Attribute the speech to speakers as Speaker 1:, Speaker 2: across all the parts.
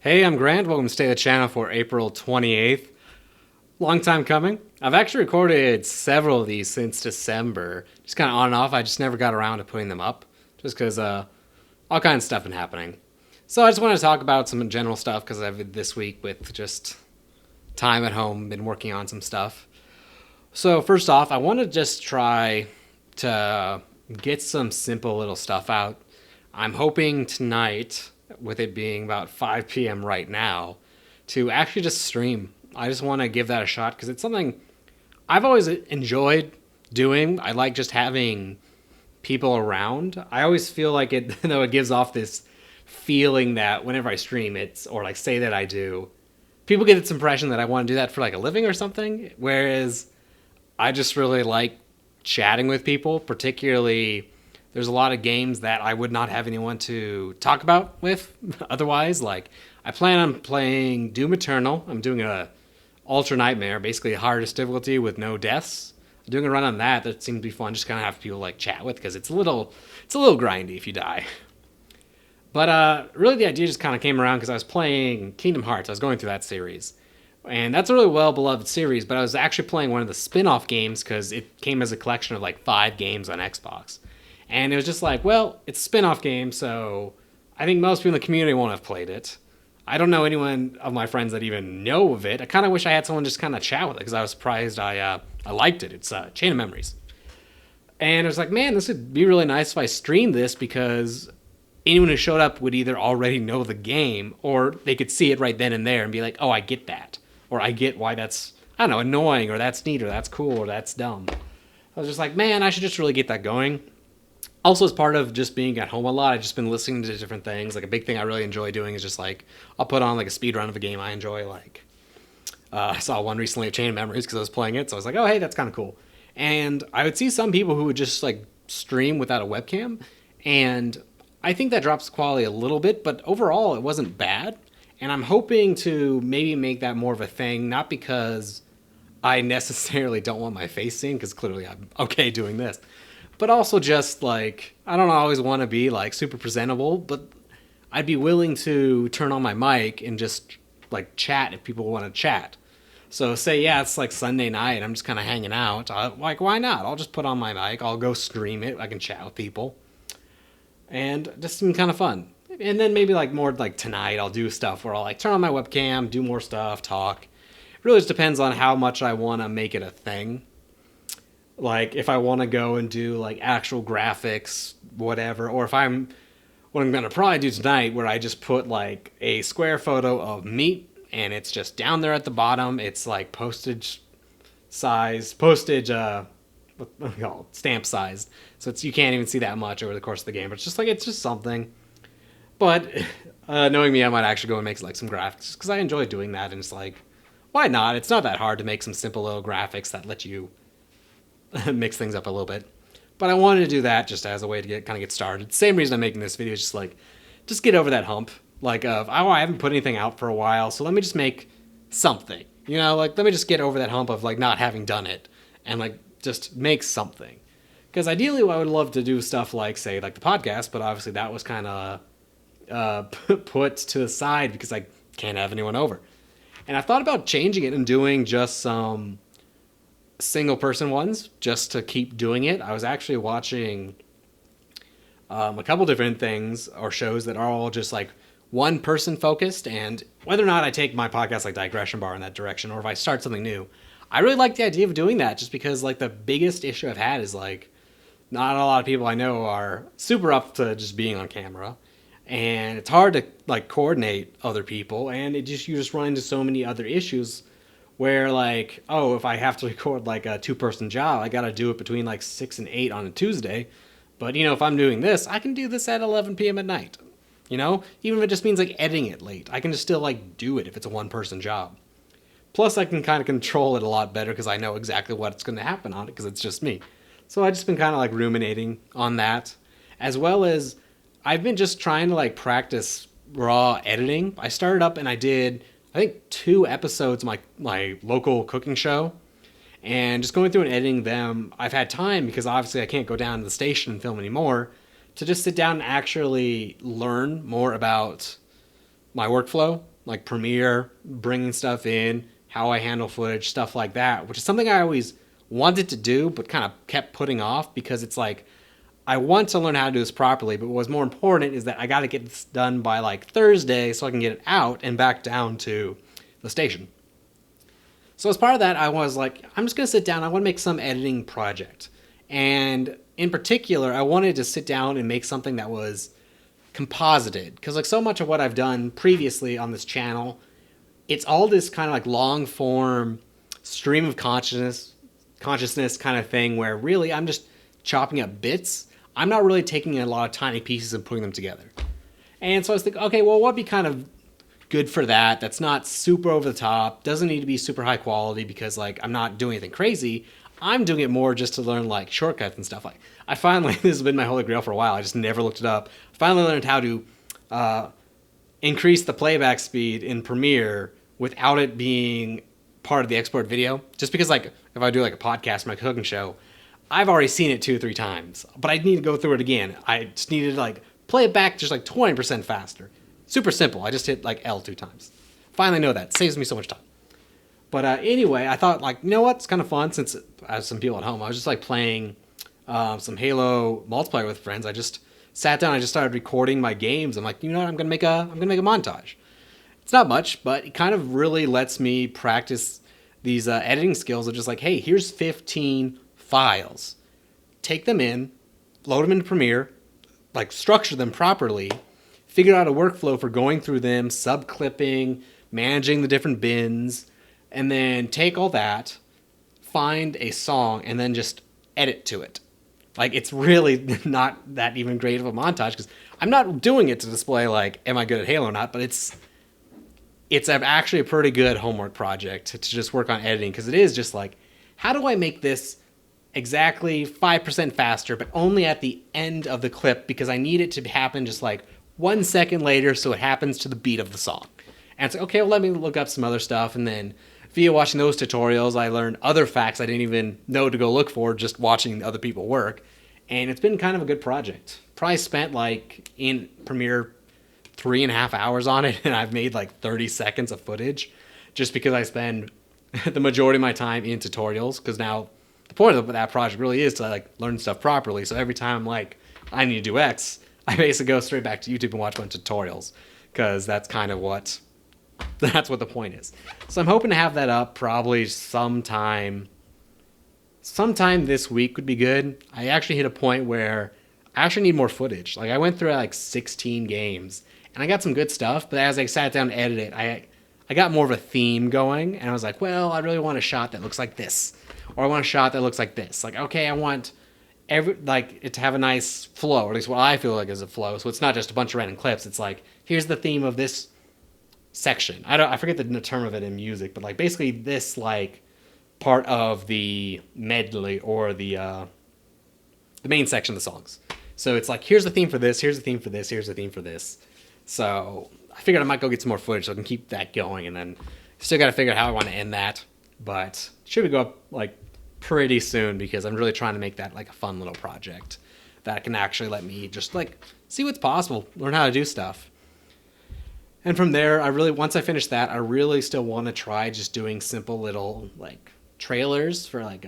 Speaker 1: Hey, I'm Grant. Welcome to Stay the Channel for April 28th. Long time coming. I've actually recorded several of these since December. Just kind of on and off. I just never got around to putting them up. Just because all kinds of stuff been happening. So I just want to talk about some general stuff because I've this week with just time at home, been working on some stuff. So first off, I want to just try to get some simple little stuff out. I'm hoping tonight, with it being about 5 p.m. right now, to actually just stream. I just want to give that a shot because it's something I've always enjoyed doing. I like just having people around. I always feel like it, though it gives off this feeling that whenever I stream, it's or like say that I do, people get this impression that I want to do that for like a living or something. Whereas I just really like chatting with people, particularly there's a lot of games that I would not have anyone to talk about with otherwise. Like I plan on playing Doom Eternal. I'm doing a Ultra Nightmare, basically the hardest difficulty with no deaths. I'm doing a run on that. That seems to be fun. Just kind of have people like chat with because it's a little grindy if you die. But really, the idea just kind of came around because I was playing Kingdom Hearts. I was going through that series, and that's a really well beloved series. But I was actually playing one of the spin off games because it came as a collection of like 5 games on Xbox, and it was just like, well, it's a spin off game, so I think most people in the community won't have played it. I don't know anyone of my friends that even know of it. I kind of wish I had someone just kind of chat with it because I was surprised I liked it. It's Chain of Memories, and I was like, man, this would be really nice if I streamed this because anyone who showed up would either already know the game or they could see it right then and there and be like, oh, I get that. Or I get why that's, I don't know, annoying or that's neat or that's cool or that's dumb. I was just like, man, I should just really get that going. Also, as part of just being at home a lot, I've just been listening to different things. Like a big thing I really enjoy doing is just like, I'll put on like a speed run of a game I enjoy. Like, I saw one recently of Chain of Memories because I was playing it. So I was like, oh, hey, that's kind of cool. And I would see some people who would just like stream without a webcam. And I think that drops quality a little bit, but overall it wasn't bad. And I'm hoping to maybe make that more of a thing, not because I necessarily don't want my face seen, because clearly I'm okay doing this, but also just like, I don't always want to be like super presentable, but I'd be willing to turn on my mic and just like chat if people want to chat. So say, yeah, it's like Sunday night, I'm just kind of hanging out. Like, why not? I'll just put on my mic, I'll go stream it, I can chat with people and just seemed kind of fun. And then maybe like more like tonight, I'll do stuff where I'll like turn on my webcam, do more stuff, talk. It really just depends on how much I want to make it a thing. Like if I want to go and do like actual graphics, whatever, or if I'm what I'm gonna probably do tonight, where I just put like a square photo of meat and it's just down there at the bottom. It's like postage what do you call it? Stamp sized, so it's you can't even see that much over the course of the game. But it's just like it's just something. But knowing me, I might actually go and make like some graphics because I enjoy doing that, and it's like, why not? It's not that hard to make some simple little graphics that let you mix things up a little bit. But I wanted to do that just as a way to get started. Same reason I'm making this video is just like, just get over that hump. Like of oh, I haven't put anything out for a while, so let me just make something. You know, like let me just get over that hump of like not having done it, and like just make something. Because ideally, I would love to do stuff like say like the podcast, but obviously that was kind of put to the side because I can't have anyone over. And I thought about changing it and doing just some single person ones just to keep doing it. I was actually watching a couple different things or shows that are all just like one person focused, and whether or not I take my podcast like Digression Bar in that direction or if I start something new, I really like the idea of doing that just because like the biggest issue I've had is like not a lot of people I know are super up to just being on camera, and it's hard to like coordinate other people, and you just run into so many other issues where like, oh, if I have to record like a 2-person job, I got to do it between like 6 and 8 on a Tuesday. But you know, if I'm doing this, I can do this at 11 p.m. at night. You know, even if it just means like editing it late, I can just still like do it if it's a 1-person job. Plus, I can kind of control it a lot better because I know exactly what's going to happen on it because it's just me. So I've just been kind of like ruminating on that, as well as I've been just trying to like practice raw editing. I started up and I did I think 2 episodes of my local cooking show, and just going through and editing them. I've had time because obviously I can't go down to the station and film anymore to just sit down and actually learn more about my workflow, like Premiere, bringing stuff in, how I handle footage, stuff like that, which is something I always wanted to do, but kind of kept putting off because it's like, I want to learn how to do this properly, but what's more important is that I got to get this done by like Thursday so I can get it out and back down to the station. So as part of that, I was like, I'm just going to sit down. I want to make some editing project. And in particular, I wanted to sit down and make something that was composited. Because like so much of what I've done previously on this channel, it's all this kind of like long form stream of consciousness kind of thing where really I'm just chopping up bits. I'm not really taking a lot of tiny pieces and putting them together. And so I was thinking, okay, well, what'd be kind of good for that? That's not super over the top, doesn't need to be super high quality because like I'm not doing anything crazy. I'm doing it more just to learn like shortcuts and stuff. Like I finally, this has been my holy grail for a while. I just never looked it up. I finally learned how to increase the playback speed in Premiere without it being part of the export video. Just because like if I do like a podcast, my cooking show, I've already seen it 2 or 3 times, but I need to go through it again. I just needed to like play it back just like 20% faster. Super simple. I just hit like L 2 times. Finally know that. Saves me so much time. But anyway, I thought like, you know what? It's kind of fun since I have some people at home. I was just like playing some Halo multiplayer with friends. I just sat down. I just started recording my games. I'm like, you know what? I'm gonna make a montage. It's not much, but it kind of really lets me practice these editing skills of just like, hey, here's 15 files. Take them in, load them into Premiere, like structure them properly, figure out a workflow for going through them, sub-clipping, managing the different bins, and then take all that, find a song, and then just edit to it. Like, it's really not that even great of a montage, because I'm not doing it to display, like, am I good at Halo or not, but it's actually a pretty good homework project to just work on editing, because it is just like, how do I make this exactly 5% faster, but only at the end of the clip, because I need it to happen just like 1 second later so it happens to the beat of the song. And it's like, okay, well, let me look up some other stuff, and then via watching those tutorials, I learned other facts I didn't even know to go look for just watching other people work. And it's been kind of a good project. Probably spent like in Premiere 3.5 hours on it, and I've made like 30 seconds of footage just because I spend the majority of my time in tutorials. Because now the point of that project really is to like learn stuff properly. So every time I'm like, I need to do X, I basically go straight back to YouTube and watch a bunch of tutorials, because that's kind of what the point is. So I'm hoping to have that up probably sometime this week would be good. I actually hit a point where I actually need more footage. Like I went through like 16 games and I got some good stuff, but as I sat down to edit it, I got more of a theme going, and I was like, well, I really want a shot that looks like this, or I want a shot that looks like this. Like, okay, I want it to have a nice flow, or at least what I feel like is a flow. So it's not just a bunch of random clips. It's like, here's the theme of this section. I forget the term of it in music, but like basically this like part of the medley or the main section of the songs. So it's like, here's the theme for this, here's the theme for this, here's the theme for this. So I figured I might go get some more footage so I can keep that going, and then still got to figure out how I want to end that. But it should go up like pretty soon, because I'm really trying to make that like a fun little project that can actually let me just like see what's possible, learn how to do stuff. And from there, once I finish that, I really still want to try just doing simple little like trailers for like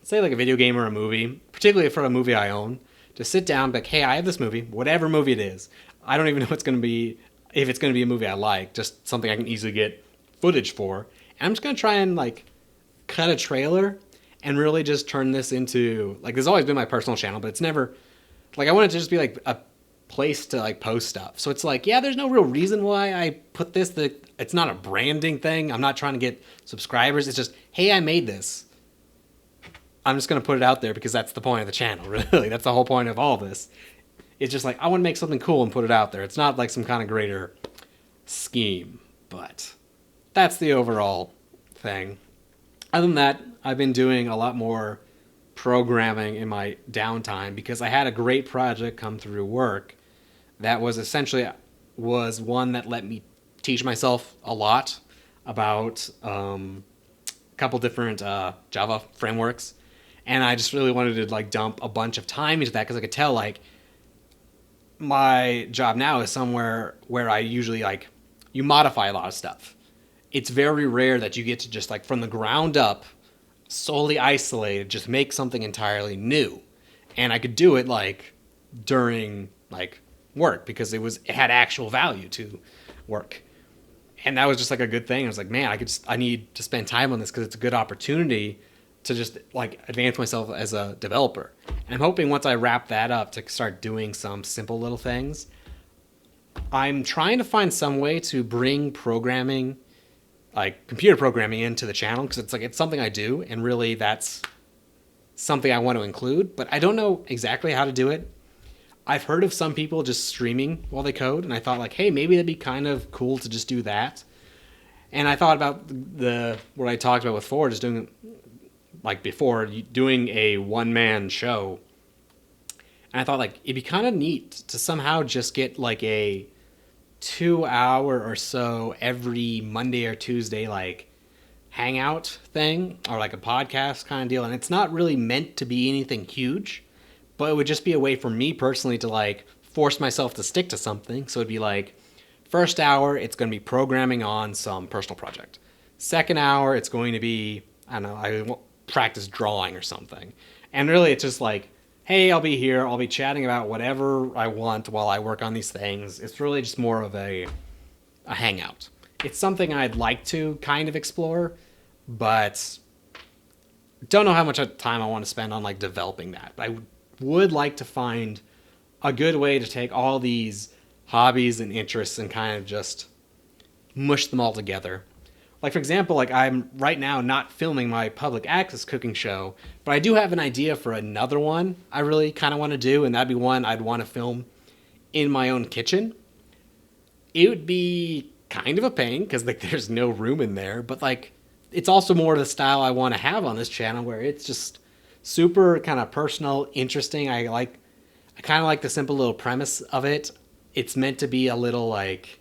Speaker 1: say like a video game or a movie, particularly for a movie I own. To sit down, like, hey, I have this movie, whatever movie it is. I don't even know if it's going to be a movie I like, just something I can easily get footage for. And I'm just going to try and like cut a trailer and really just turn this into, like, there's always been my personal channel, but it's never, like, I want it to just be like a place to like post stuff. So it's like, yeah, there's no real reason why I put this, that it's not a branding thing. I'm not trying to get subscribers. It's just, hey, I made this. I'm just going to put it out there because that's the point of the channel, really. That's the whole point of all this. It's just like, I want to make something cool and put it out there. It's not like some kind of greater scheme, but that's the overall thing. Other than that, I've been doing a lot more programming in my downtime because I had a great project come through work that was essentially one that let me teach myself a lot about a couple different Java frameworks. And I just really wanted to like dump a bunch of time into that because I could tell like my job now is somewhere where I usually like you modify a lot of stuff. It's very rare that you get to just like from the ground up, solely isolated, just make something entirely new. And I could do it like during like work because it had actual value to work. And that was just like a good thing. I was like, man, I need to spend time on this because it's a good opportunity to just like advance myself as a developer. And I'm hoping once I wrap that up to start doing some simple little things. I'm trying to find some way to bring programming, like computer programming, into the channel because it's something I do, and really that's something I want to include, but I don't know exactly how to do it. I've heard of some people just streaming while they code, and I thought like, hey, maybe that'd be kind of cool to just do that. And I thought about what I talked about before, just doing like before doing a one-man show. And I thought like it'd be kind of neat to somehow just get like a 2 hour or so every Monday or Tuesday like hangout thing or like a podcast kind of deal. And it's not really meant to be anything huge, but it would just be a way for me personally to like force myself to stick to something. So it'd be like first hour, it's going to be programming on some personal project. Second hour, it's going to be, I don't know, I practice drawing or something. And really it's just like, hey, I'll be here. I'll be chatting about whatever I want while I work on these things. It's really just more of a hangout. It's something I'd like to kind of explore, but don't know how much time I want to spend on like developing that. But I would like to find a good way to take all these hobbies and interests and kind of just mush them all together. Like, for example, like I'm right now not filming my public access cooking show, but I do have an idea for another one I really kind of want to do, and that'd be one I'd want to film in my own kitchen. It would be kind of a pain because like there's no room in there, but like it's also more the style I want to have on this channel where it's just super kind of personal, interesting. I kind of like the simple little premise of it. It's meant to be a little like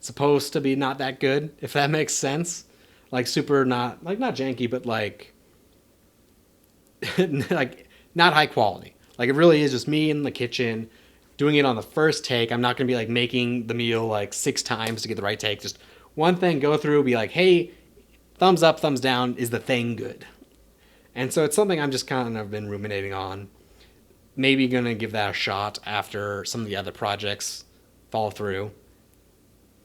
Speaker 1: supposed to be not that good, if that makes sense. Like super not janky, but like like not high quality. Like it really is just me in the kitchen doing it on the first take. I'm not going to be like making the meal like 6 times to get the right take. Just one thing, go through, be like, hey, thumbs up, thumbs down, is the thing good? And so it's something I'm just kind of been ruminating on. Maybe going to give that a shot after some of the other projects fall through.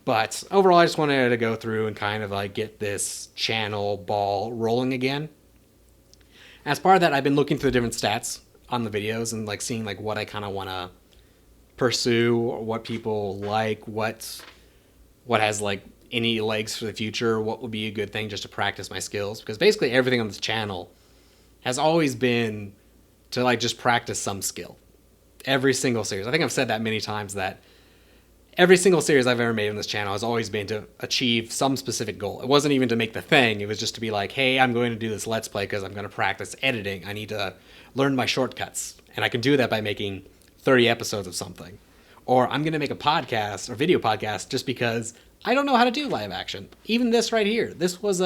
Speaker 1: But overall, I just wanted to go through and kind of like get this channel ball rolling again. As part of that, I've been looking through the different stats on the videos and like seeing like what I kind of want to pursue, or what people like, what has like any legs for the future, what would be a good thing just to practice my skills. Because basically everything on this channel has always been to like just practice some skill. Every single series. I think I've said that many times that every single series I've ever made on this channel has always been to achieve some specific goal. It wasn't even to make the thing. It was just to be like, hey, I'm going to do this Let's Play because I'm going to practice editing. I need to learn my shortcuts. And I can do that by making 30 episodes of something. Or I'm going to make a podcast or video podcast just because I don't know how to do live action. Even this right here. This was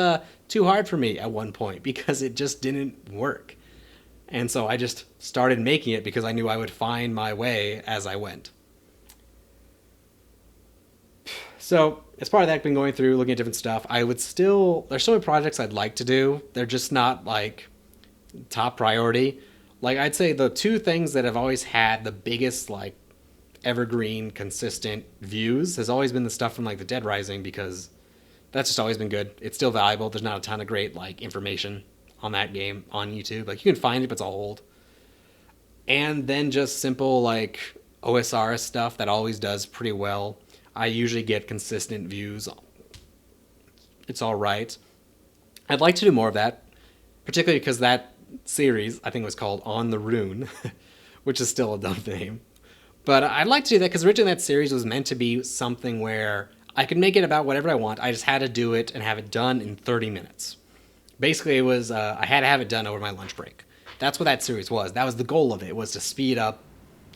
Speaker 1: too hard for me at one point because it just didn't work. And so I just started making it because I knew I would find my way as I went. So as part of that, I've been going through, looking at different stuff. There's so many projects I'd like to do. They're just not like top priority. Like I'd say the 2 things that have always had the biggest like evergreen, consistent views has always been the stuff from like the Dead Rising, because that's just always been good. It's still valuable. There's not a ton of great like information on that game on YouTube. Like you can find it, but it's all old. And then just simple like OSR stuff that always does pretty well. I usually get consistent views. It's all right. I'd like to do more of that, particularly because that series, I think it was called On the Rune, which is still a dumb name. But I'd like to do that because originally that series was meant to be something where I could make it about whatever I want. I just had to do it and have it done in 30 minutes. Basically, it was I had to have it done over my lunch break. That's what that series was. That was the goal of it, was to speed up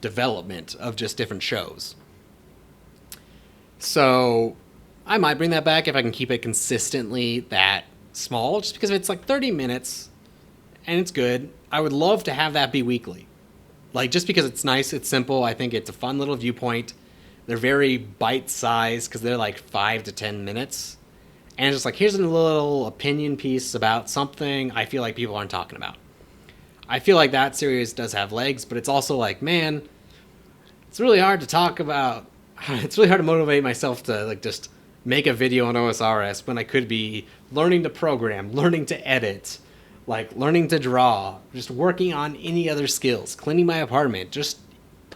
Speaker 1: development of just different shows. So I might bring that back if I can keep it consistently that small, just because it's like 30 minutes and it's good. I would love to have that be weekly. Like just because it's nice, it's simple. I think it's a fun little viewpoint. They're very bite-sized because they're like 5 to 10 minutes. And it's just like, here's a little opinion piece about something I feel like people aren't talking about. I feel like that series does have legs, but it's also like, man, it's really hard to talk about. It's really hard to motivate myself to like just make a video on OSRS when I could be learning to program, learning to edit, like learning to draw, just working on any other skills, cleaning my apartment, just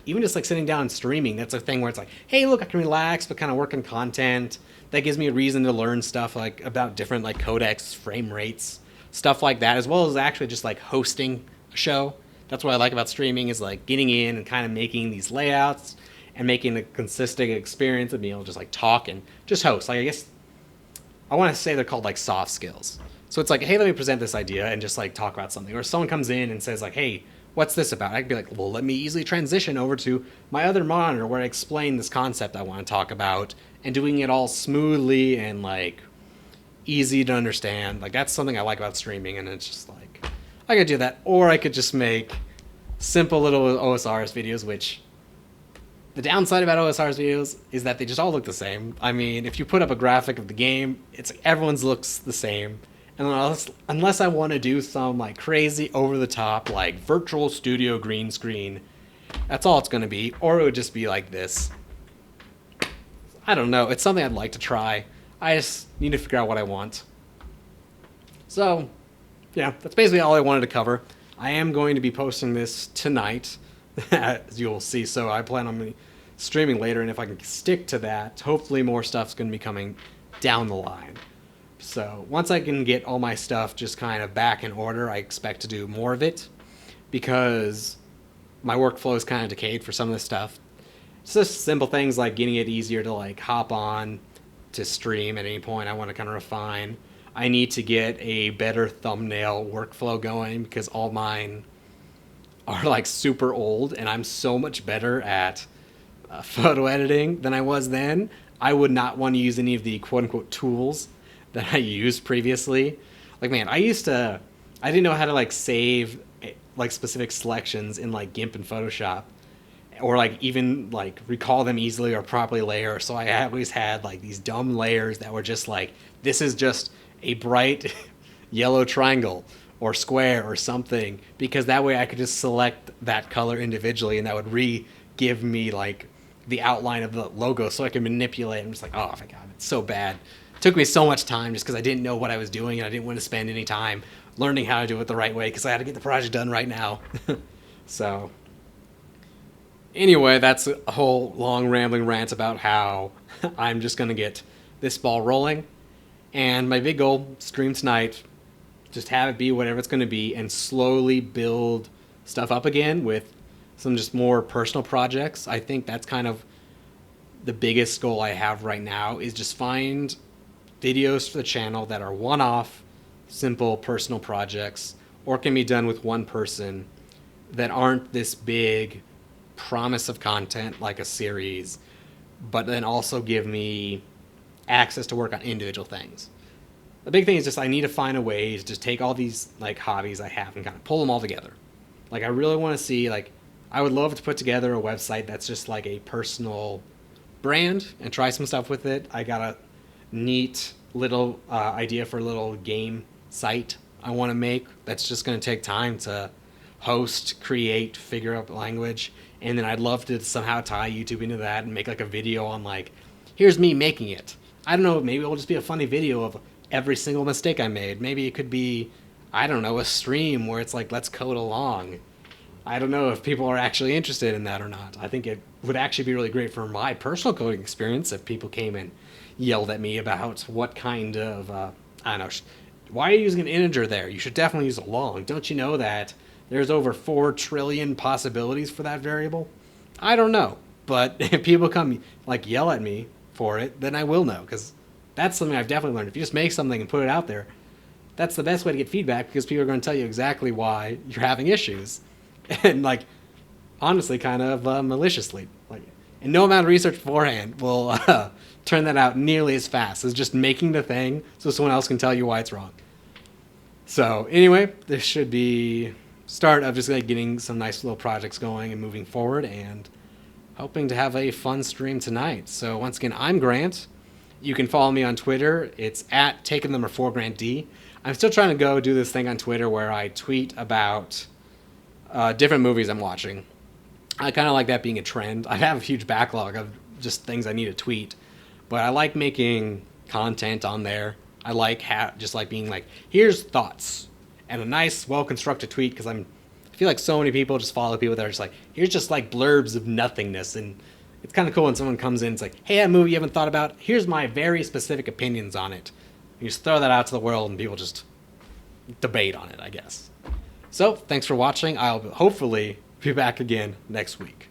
Speaker 1: even just like sitting down and streaming. That's a thing where it's like, hey, look, I can relax, but kind of work on content. That gives me a reason to learn stuff like about different like codecs, frame rates, stuff like that, as well as actually just like hosting a show. That's what I like about streaming is like getting in and kind of making these layouts and making a consistent experience of being able to just like talk and just host. Like I guess I want to say they're called like soft skills. So it's like, hey, let me present this idea and just like talk about something. Or if someone comes in and says like, hey, what's this about? I could be like, well, let me easily transition over to my other monitor where I explain this concept I want to talk about and doing it all smoothly and like easy to understand. Like that's something I like about streaming, and it's just like I could do that, or I could just make simple little OSRS videos, which the downside about OSRS videos is that they just all look the same. I mean, if you put up a graphic of the game, it's like everyone's looks the same. And unless I want to do some like crazy over the top like virtual studio green screen, that's all it's going to be. Or it would just be like this. I don't know. It's something I'd like to try. I just need to figure out what I want. So, yeah, that's basically all I wanted to cover. I am going to be posting this tonight, as you'll see. So I plan on streaming later, and if I can stick to that, hopefully more stuff's going to be coming down the line. So once I can get all my stuff just kind of back in order, I expect to do more of it because my workflow is kind of decayed for some of this stuff. It's just simple things like getting it easier to like hop on to stream at any point I want to kind of refine. I need to get a better thumbnail workflow going because all mine are like super old and I'm so much better at photo editing than I was then. I would not want to use any of the quote unquote tools that I used previously. Like, man, I didn't know how to like save like specific selections in like GIMP and Photoshop, or like even like recall them easily or properly layer. So I always had like these dumb layers that were just like, this is just a bright yellow triangle or square or something, because that way I could just select that color individually and that would give me like the outline of the logo so I can manipulate. I'm just like, oh my God, it's so bad. It took me so much time just because I didn't know what I was doing and I didn't want to spend any time learning how to do it the right way because I had to get the project done right now. So anyway, that's a whole long rambling rant about how I'm just going to get this ball rolling. And my big goal, stream tonight, just have it be whatever it's going to be and slowly build stuff up again with some just more personal projects. I think that's kind of the biggest goal I have right now is just find videos for the channel that are one-off, simple personal projects, or can be done with one person that aren't this big promise of content like a series, but then also give me access to work on individual things. The big thing is just I need to find a way to just take all these like hobbies I have and kind of pull them all together. Like I really want to see, like I would love to put together a website that's just like a personal brand and try some stuff with it. I got a neat little idea for a little game site I want to make that's just going to take time to host, create, figure out the language, and then I'd love to somehow tie YouTube into that and make like a video on like, here's me making it. I don't know, maybe it'll just be a funny video of every single mistake I made. Maybe it could be, I don't know, a stream where it's like, let's code along. I don't know if people are actually interested in that or not. I think it would actually be really great for my personal coding experience if people came and yelled at me about what kind of, I don't know, why are you using an integer there? You should definitely use a long. Don't you know that there's over 4 trillion possibilities for that variable? I don't know. But if people come like yell at me for it, then I will know, because that's something I've definitely learned. If you just make something and put it out there, that's the best way to get feedback, because people are going to tell you exactly why you're having issues. And like, honestly, kind of maliciously. Like, and no amount of research beforehand will turn that out nearly as fast as just making the thing so someone else can tell you why it's wrong. So anyway, this should be start of just like getting some nice little projects going and moving forward. And hoping to have a fun stream tonight. So once again, I'm Grant. You can follow me on Twitter. It's at taking number 4GrantD. I'm still trying to go do this thing on Twitter where I tweet about different movies I'm watching. I kind of like that being a trend. I have a huge backlog of just things I need to tweet, but I like making content on there. I like just like being like, here's thoughts and a nice, well-constructed tweet, because I feel like so many people just follow people that are just like, here's just like blurbs of nothingness, and it's kind of cool when someone comes in and it's like, hey, that movie you haven't thought about, here's my very specific opinions on it. You just throw that out to the world and people just debate on it, I guess. So, thanks for watching. I'll hopefully be back again next week.